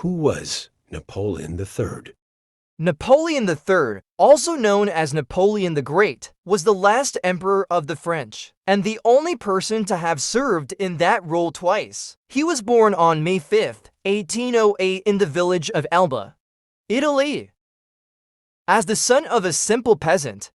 Who was Napoleon III? Napoleon III, also known as Napoleon the Great, was the last emperor of the French, and the only person to have served in that role twice. He was born on May 5, 1808 in the village of Elba, Italy. As the son of a simple peasant,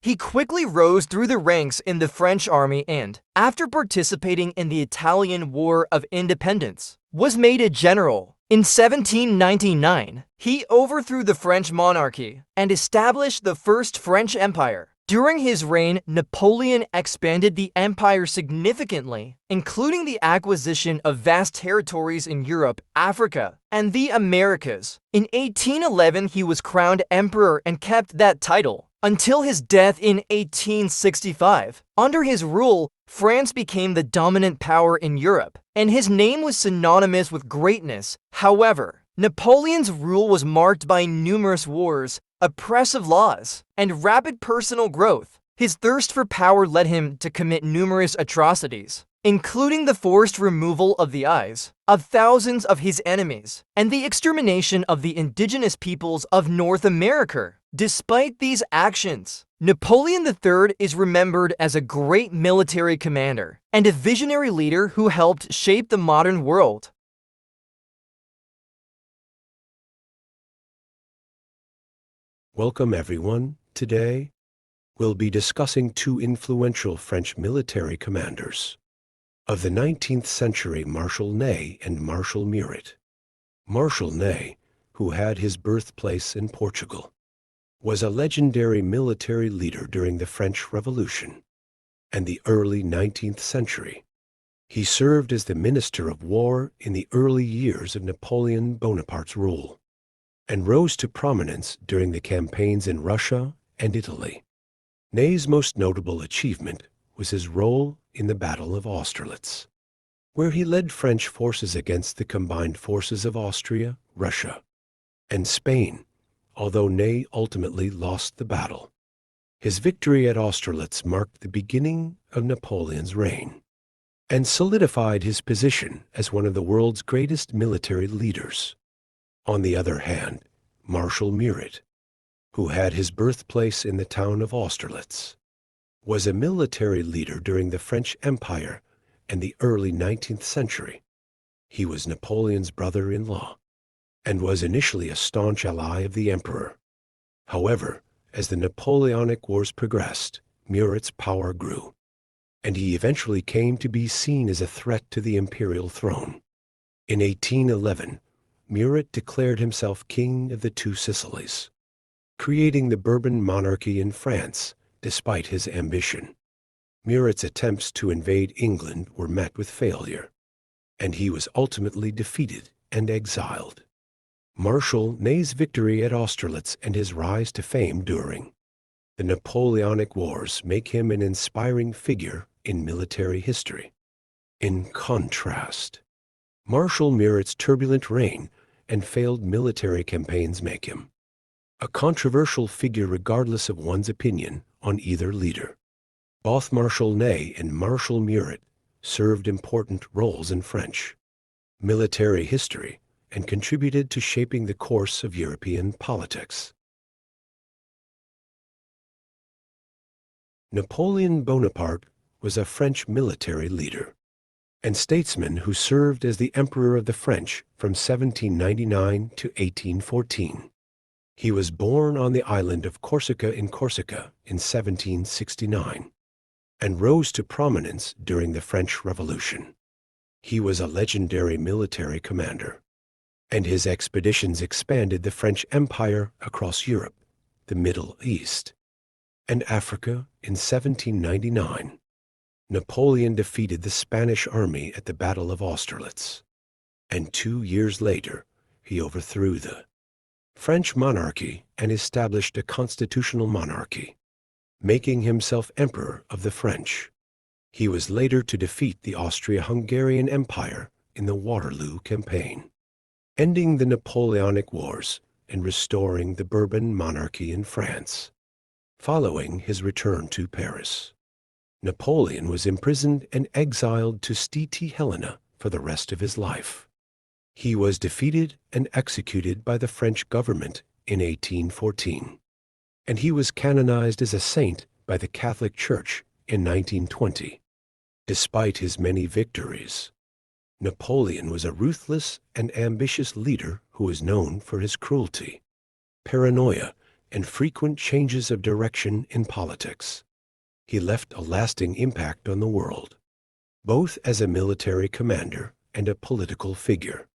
he quickly rose through the ranks in the French army and, after participating in the Italian War of Independence, was made a general. In 1799, he overthrew the French monarchy and established the First French Empire. During his reign, Napoleon expanded the empire significantly, including the acquisition of vast territories in Europe, Africa, and the Americas. In 1811, he was crowned emperor and kept that title until his death in 1865. Under his rule, France became the dominant power in Europe, and his name was synonymous with greatness. However, Napoleon's rule was marked by numerous wars, oppressive laws, and rapid personal growth. His thirst for power led him to commit numerous atrocities, including the forced removal of the eyes of thousands of his enemies and the extermination of the indigenous peoples of North America. Despite these actions, Napoleon III is remembered as a great military commander and a visionary leader who helped shape the modern world. Welcome everyone. Today, we'll be discussing two influential French military commanders of the 19th century, Marshal Ney and Marshal Murat. Marshal Ney, who had his birthplace in Portugal, was a legendary military leader during the French Revolution and the early 19th century. He served as the Minister of War in the early years of Napoleon Bonaparte's rule, and rose to prominence during the campaigns in Russia and Italy. Ney's most notable achievement was his role in the Battle of Austerlitz, where he led French forces against the combined forces of Austria, Russia, and Spain, although Ney ultimately lost the battle. His victory at Austerlitz marked the beginning of Napoleon's reign and solidified his position as one of the world's greatest military leaders. On the other hand, Marshal Murat, who had his birthplace in the town of Austerlitz, was a military leader during the French Empire and the early 19th century. He was Napoleon's brother-in-law and was initially a staunch ally of the emperor. However, as the Napoleonic Wars progressed, Murat's power grew, and he eventually came to be seen as a threat to the imperial throne. In 1811, Murat declared himself King of the Two Sicilies, creating the Bourbon monarchy in France despite his ambition. Murat's attempts to invade England were met with failure, and he was ultimately defeated and exiled. Marshal Ney's victory at Austerlitz and his rise to fame during the Napoleonic Wars make him an inspiring figure in military history. In contrast, Marshal Murat's turbulent reign and failed military campaigns make him a controversial figure regardless of one's opinion on either leader. Both Marshal Ney and Marshal Murat served important roles in French military history and contributed to shaping the course of European politics. Napoleon Bonaparte was a French military leader and statesman who served as the Emperor of the French from 1799 to 1814. He was born on the island of Corsica in 1769 and rose to prominence during the French Revolution. He was a legendary military commander, and his expeditions expanded the French Empire across Europe, the Middle East, and Africa. In 1799. Napoleon defeated the Spanish army at the Battle of Austerlitz, and 2 years later he overthrew the French monarchy and established a constitutional monarchy, making himself Emperor of the French. He was later to defeat the Austria-Hungarian Empire in the Waterloo campaign, ending the Napoleonic Wars and restoring the Bourbon monarchy in France. Following his return to Paris, Napoleon was imprisoned and exiled to Sti Helena for the rest of his life. He was defeated and executed by the French government in 1814, and he was canonized as a saint by the Catholic Church in 1920. Despite his many victories, Napoleon was a ruthless and ambitious leader who was known for his cruelty, paranoia, and frequent changes of direction in politics. He left a lasting impact on the world, both as a military commander and a political figure.